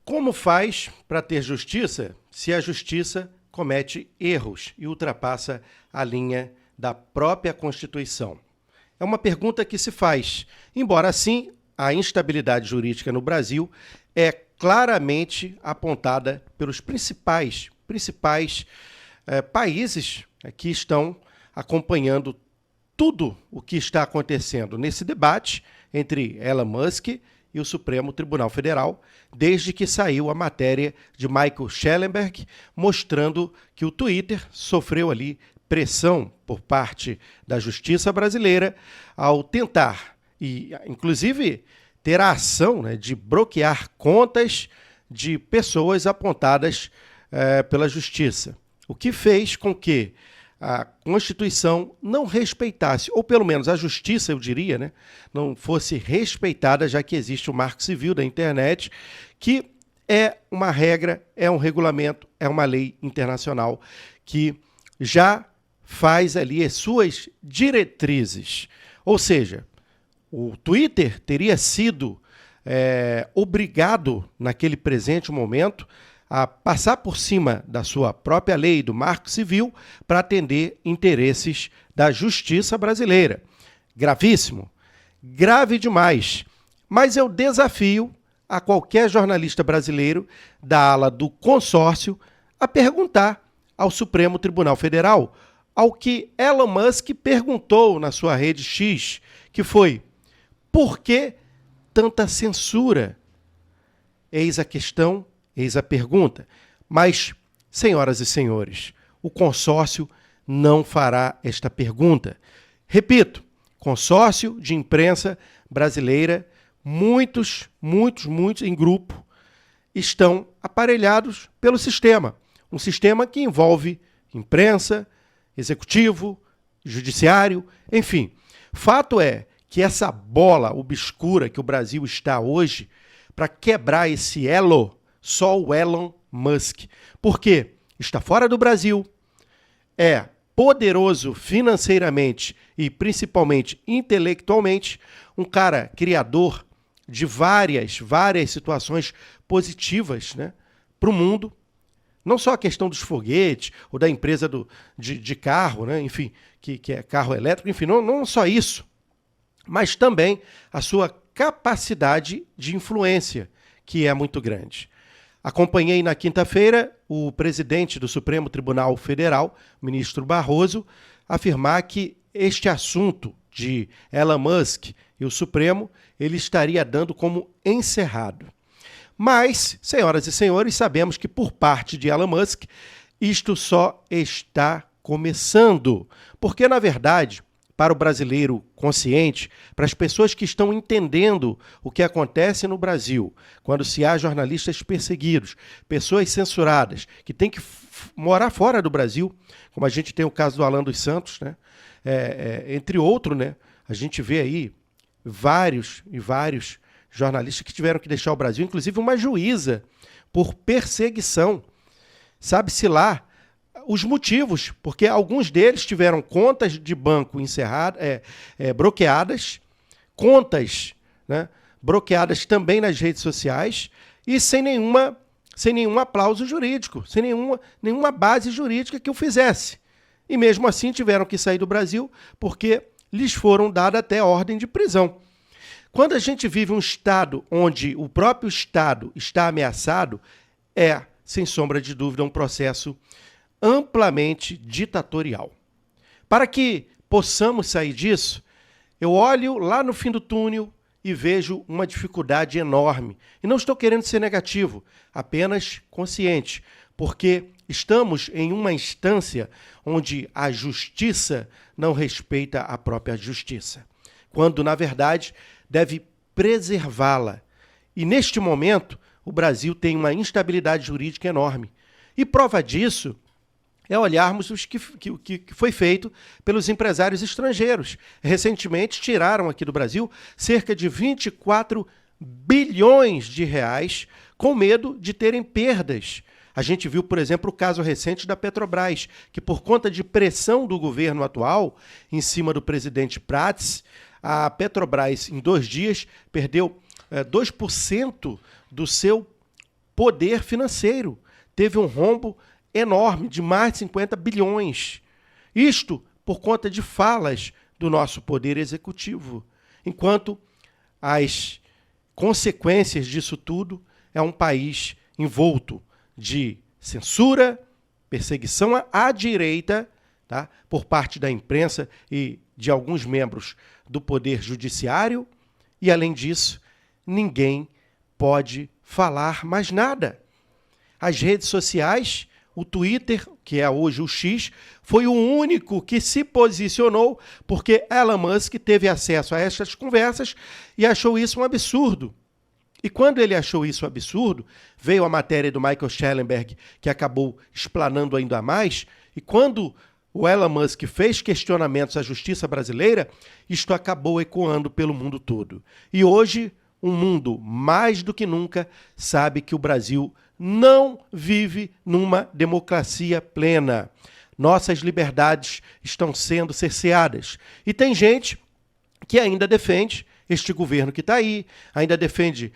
Como faz para ter justiça se a justiça comete erros e ultrapassa a linha da própria Constituição? É uma pergunta que se faz. Embora assim, a instabilidade jurídica no Brasil é claramente apontada pelos principais países que estão acompanhando tudo o que está acontecendo nesse debate entre Elon Musk e o Supremo Tribunal Federal, desde que saiu a matéria de Michael Schellenberg, mostrando que o Twitter sofreu ali pressão por parte da justiça brasileira ao tentar, e inclusive ter a ação, de bloquear contas de pessoas apontadas pela justiça. O que fez com que a Constituição não respeitasse, ou pelo menos a justiça, eu diria, não fosse respeitada, já que existe o Marco Civil da internet, que é uma regra, é um regulamento, é uma lei internacional que já faz ali as suas diretrizes. Ou seja, o Twitter teria sido obrigado, naquele presente momento, a passar por cima da sua própria lei, do Marco Civil, para atender interesses da justiça brasileira. Gravíssimo, grave demais. Mas eu desafio a qualquer jornalista brasileiro da ala do consórcio a perguntar ao Supremo Tribunal Federal ao que Elon Musk perguntou na sua rede X, que foi: por que tanta censura? Eis a questão, eis a pergunta. Mas, senhoras e senhores, o consórcio não fará esta pergunta. Repito, consórcio de imprensa brasileira, muitos em grupo, estão aparelhados pelo sistema. Um sistema que envolve imprensa, executivo, judiciário, enfim. Fato é que essa bola obscura que o Brasil está hoje, para quebrar esse elo, só o Elon Musk. Porque está fora do Brasil, é poderoso financeiramente e principalmente intelectualmente, um cara criador de várias situações positivas para o mundo. Não só a questão dos foguetes ou da empresa de carro, enfim, que é carro elétrico, enfim, não só isso, mas também a sua capacidade de influência, que é muito grande. Acompanhei na quinta-feira o presidente do Supremo Tribunal Federal, o ministro Barroso, afirmar que este assunto de Elon Musk e o Supremo, ele estaria dando como encerrado. Mas, senhoras e senhores, sabemos que por parte de Elon Musk, isto só está começando. Porque, na verdade, para o brasileiro consciente, para as pessoas que estão entendendo o que acontece no Brasil, quando se há jornalistas perseguidos, pessoas censuradas, que têm que morar fora do Brasil, como a gente tem o caso do Alan dos Santos, entre outros, a gente vê aí vários jornalistas que tiveram que deixar o Brasil, inclusive uma juíza, por perseguição. Sabe-se lá os motivos, porque alguns deles tiveram contas de banco bloqueadas, contas bloqueadas também nas redes sociais e sem nenhum aplauso jurídico, sem nenhuma base jurídica que o fizesse. E mesmo assim tiveram que sair do Brasil porque lhes foram dadas até ordem de prisão. Quando a gente vive um Estado onde o próprio Estado está ameaçado, é, sem sombra de dúvida, um processo amplamente ditatorial. Para que possamos sair disso, eu olho lá no fim do túnel e vejo uma dificuldade enorme. E não estou querendo ser negativo, apenas consciente, porque estamos em uma instância onde a justiça não respeita a própria justiça, quando, na verdade, deve preservá-la. E, neste momento, o Brasil tem uma instabilidade jurídica enorme. E prova disso é olharmos o que foi feito pelos empresários estrangeiros. Recentemente, tiraram aqui do Brasil cerca de 24 bilhões de reais com medo de terem perdas. A gente viu, por exemplo, o caso recente da Petrobras, que por conta de pressão do governo atual, em cima do presidente Prats, a Petrobras, em 2 dias, perdeu 2% do seu poder financeiro. Teve um rombo enorme de mais de 50 bilhões. Isto por conta de falas do nosso poder executivo. Enquanto as consequências disso tudo é um país envolto de censura, perseguição à direita, tá? Por parte da imprensa e de alguns membros do Poder Judiciário, e, além disso, ninguém pode falar mais nada. As redes sociais, o Twitter, que é hoje o X, foi o único que se posicionou porque Elon Musk teve acesso a essas conversas e achou isso um absurdo. E quando ele achou isso um absurdo, veio a matéria do Michael Schellenberg, que acabou explanando ainda mais, e quando o Elon Musk fez questionamentos à justiça brasileira, isto acabou ecoando pelo mundo todo. E hoje, o mundo, mais do que nunca, sabe que o Brasil não vive numa democracia plena. Nossas liberdades estão sendo cerceadas. E tem gente que ainda defende este governo que está aí, ainda defende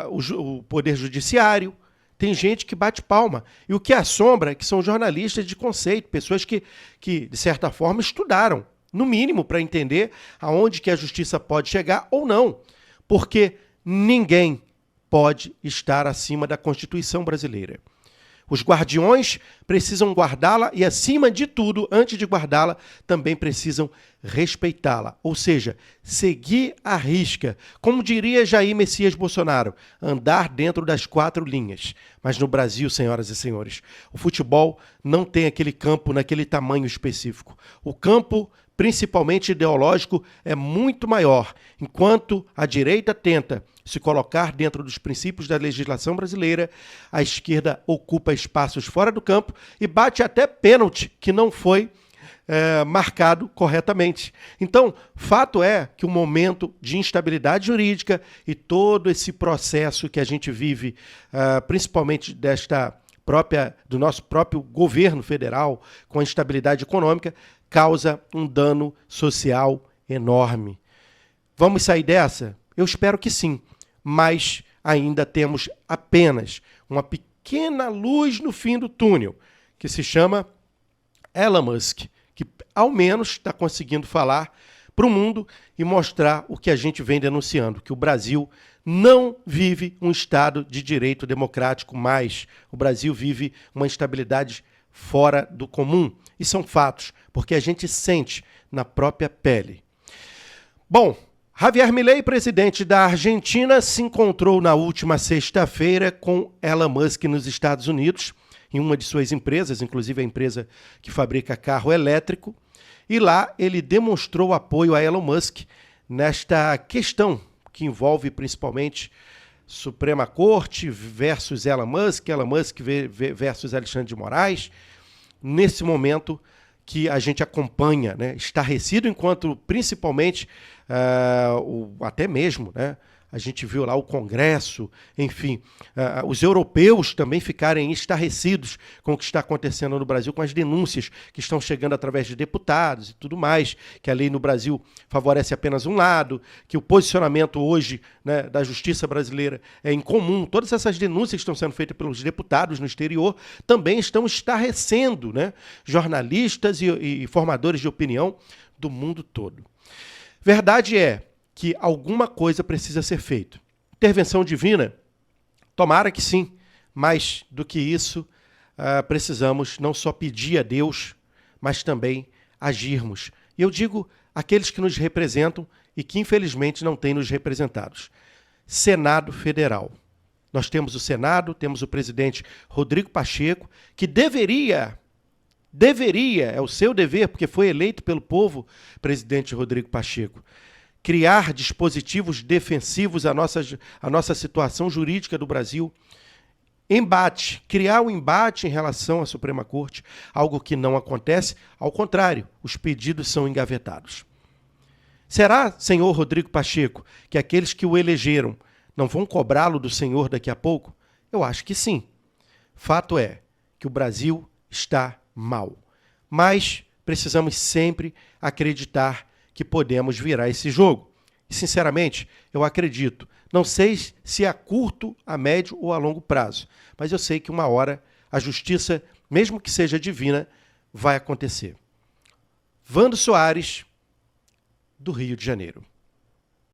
o Poder Judiciário. Tem gente que bate palma. E o que assombra é que são jornalistas de conceito, pessoas que de certa forma, estudaram, no mínimo, para entender aonde que a justiça pode chegar ou não. Porque ninguém pode estar acima da Constituição brasileira. Os guardiões precisam guardá-la e, acima de tudo, antes de guardá-la, também precisam respeitá-la. Ou seja, seguir à risca. Como diria Jair Messias Bolsonaro, andar dentro das 4 linhas. Mas no Brasil, senhoras e senhores, o futebol não tem aquele campo naquele tamanho específico. O campo, principalmente ideológico, é muito maior. Enquanto a direita tenta se colocar dentro dos princípios da legislação brasileira, a esquerda ocupa espaços fora do campo e bate até pênalti que não foi marcado corretamente. Então, fato é que o momento de instabilidade jurídica e todo esse processo que a gente vive, principalmente do nosso próprio governo federal, com a instabilidade econômica, causa um dano social enorme. Vamos sair dessa? Eu espero que sim, mas ainda temos apenas uma pequena luz no fim do túnel, que se chama Elon Musk, que ao menos está conseguindo falar para o mundo e mostrar o que a gente vem denunciando, que o Brasil não vive um Estado de direito democrático mais. O Brasil vive uma instabilidade fora do comum. E são fatos, porque a gente sente na própria pele. Bom, Javier Milei, presidente da Argentina, se encontrou na última sexta-feira com Elon Musk nos Estados Unidos, em uma de suas empresas, inclusive a empresa que fabrica carro elétrico, e lá ele demonstrou apoio a Elon Musk nesta questão que envolve principalmente Suprema Corte versus Elon Musk versus Alexandre de Moraes, nesse momento que a gente acompanha, né, estarrecido, enquanto principalmente, até mesmo, né, a gente viu lá o Congresso, enfim, os europeus também ficarem estarrecidos com o que está acontecendo no Brasil, com as denúncias que estão chegando através de deputados e tudo mais, que a lei no Brasil favorece apenas um lado, que o posicionamento hoje, né, da justiça brasileira é incomum. Todas essas denúncias que estão sendo feitas pelos deputados no exterior também estão estarrecendo, né, jornalistas e formadores de opinião do mundo todo. Verdade é que alguma coisa precisa ser feita. Intervenção divina? Tomara que sim, mas do que isso, precisamos não só pedir a Deus, mas também agirmos. E eu digo aqueles que nos representam e que infelizmente não têm nos representados. Senado Federal. Nós temos o Senado, temos o presidente Rodrigo Pacheco, que deveria, é o seu dever, porque foi eleito pelo povo, presidente Rodrigo Pacheco, criar dispositivos defensivos à nossa situação jurídica do Brasil, criar um embate em relação à Suprema Corte, algo que não acontece, ao contrário, os pedidos são engavetados. Será, senhor Rodrigo Pacheco, que aqueles que o elegeram não vão cobrá-lo do senhor daqui a pouco? Eu acho que sim. Fato é que o Brasil está mal, mas precisamos sempre acreditar que podemos virar esse jogo. E, sinceramente, eu acredito Não sei se a curto, a médio ou a longo prazo, mas eu sei que uma hora a justiça, mesmo que seja divina, vai acontecer. Vando Soares, do Rio de Janeiro.